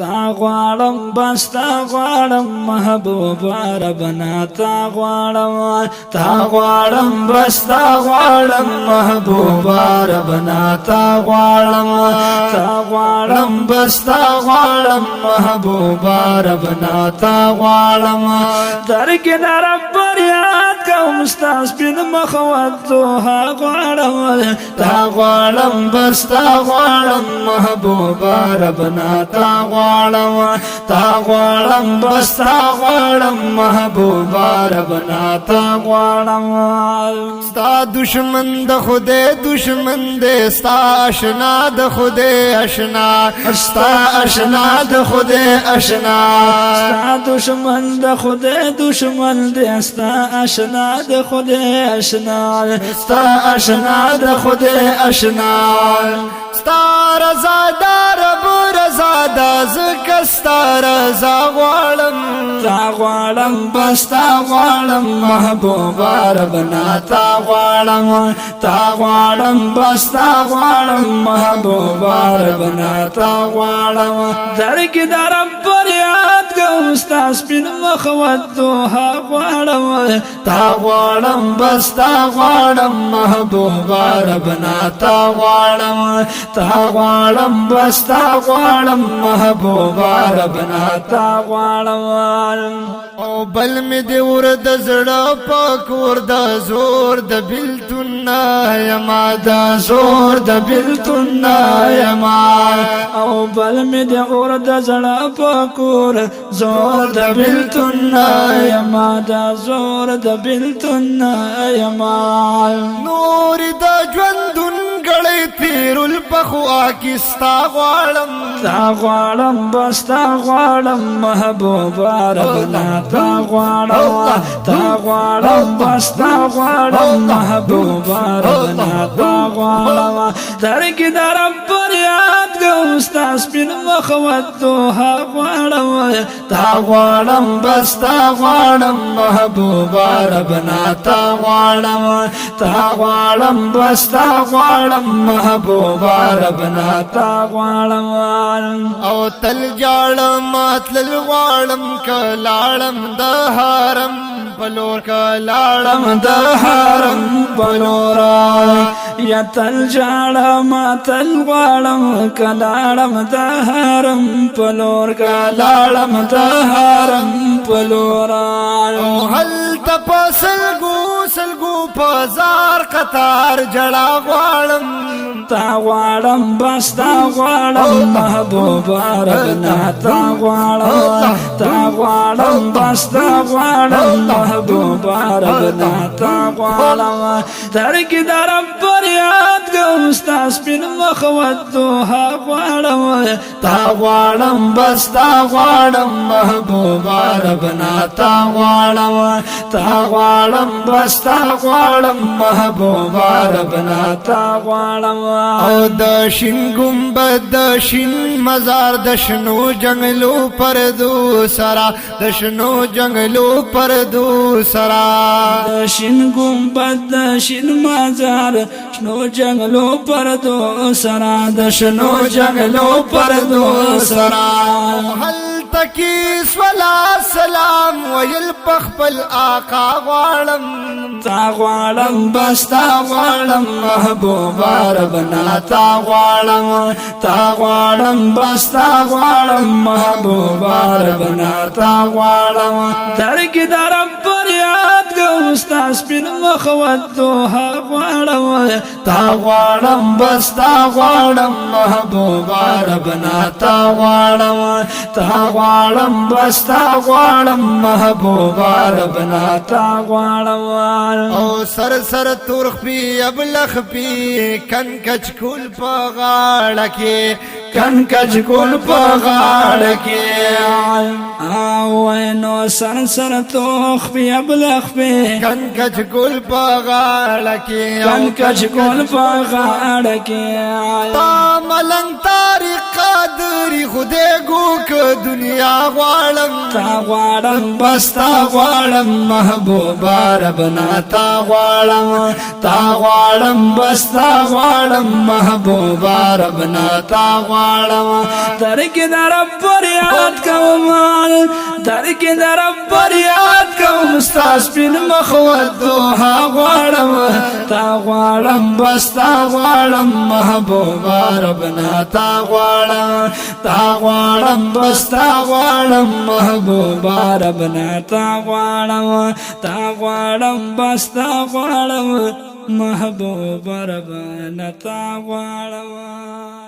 تا غواړم بس تا غواړم محبوبا ربنا تا غواړم تا غواړم بس تا غواړم محبوبا ربنا تا غواړم تا غواړم بس تا غواړم محبوبا ربنا تا غواړم درګ رب یاد کوم ستا سپین مخ ودوها غواړم تا غواړم بس تا غواړم محبوبا ربنا تا غواړم تا غواړم بس تا غواړم محبوبا ربنا تا غواړم ستا دشمن د خدای دشمن دې ستا آشنا د خدای آشنا ستا آشنا د خدای آشنا ستا دشمن د خدای دشمن دې ستا آشنا د خدای آشنا ستا آشنا د خدای آشنا ستا رضا دار رضا دا زکه ستا رضا غواړم تا غواړم بس تا غواړم محبوبا ربنا تا غواړم تا غواړم بس تا غواړم محبوبا ربنا تا غواړم درګ درم پر یاد کوم ستا سپین مخ ودوها غواړم تا غواړم بس تا غواړم محبوبا ربنا تا غواړم تا غواړم بس تا غواړم محبوبا ربنا تا غواړم او بل می دی ور د زړه پکور د زور د بلتون یما د زور د بلتون یما او بل می دی ور د زړه پکور زور د بلتون یما د زور د بلتون یما نور د ژوندون غړې تیرول پخوا کیستا غواړم تا غواړم بس تا غواړم محبوبا ربنا تا غواړم تا غواړم بس تا غواړم محبوبا ربنا تا غواړم درګ درم پر یاد کوم ستا سپین مخ ودوها غواړم تا غواړم بس تا غواړم محبوبا ربنا تا غواړم تا غواړم بس تا غواړم محبوبا ربنا تا غواړم او تل جاړم تل غواړم کلاړم د حرم پلور کلاړم د حرم پلور یا تل جاړم تل غواړم کلاړم د حرم پلور کلاړم د حرم پلور او هل تپسل گو پزار قطار جړا غواړم تا غواړم بس تا غواړم محبوبا ربنا تا غواړم تا غواړم بس تا غواړم محبوبا ربنا تا غواړم درګ درم پر یاد کوم ستا سپین مخ ودوها غواړم تا غواړم بس تا غواړم محبوبا ربنا تا غواړم تا غواړم بس تا غواړم محبوبا ربنا تا غواړم او د شین ګمبد د شین مزار د شنو جنگلو پردو سرا د شنو جنگلو پردو سرا د شین ګمبد د شین مزار شنو جنگلو پردو سرا د شنو جنگلو پردو سرا هل تکی سولا سلام ویل پخپل آقا غواړم تا غواړم بس تا غواړم محبوبا ربنا تا غواړم تا غواړم بس تا غواړم محبوبا ربنا تا غواړم درګ درم پر یاد کوم ستا سپین مخ ودوها غواړم تا غواړم بس تا غواړم محبوبا ربنا تا غواړم تا غواړم بس تا غواړم محبوبا ربنا تا غواړم او سر سر تورخ پی ابلخ پی کن کچ کول په غاړه کې کن کچ کول په غاړه کې او نو سر سر تورخ پی ابلخ پی کن کچ کول په غاړه کې کن کچ کول په غاړه کې تا ملنګ طارق قادری خدای ګو ک دنیا غواړم تا غواړم بس تا غواړم محبوبا ربنا تا غواړم تا غواړم بس تا غواړم محبوبا ربنا تا غواړم درک در رب یاد کوم درک در رب یاد کوم استاس بن مخوت دوها غواړم تا غواړم بس تا غواړم محبوبا ربنا تا غواړم تا غواړم بس تا غواړم محبوبا ربنا تا غواړم تا غواړم بس تا غواړم محبوبا ربنا تا غواړم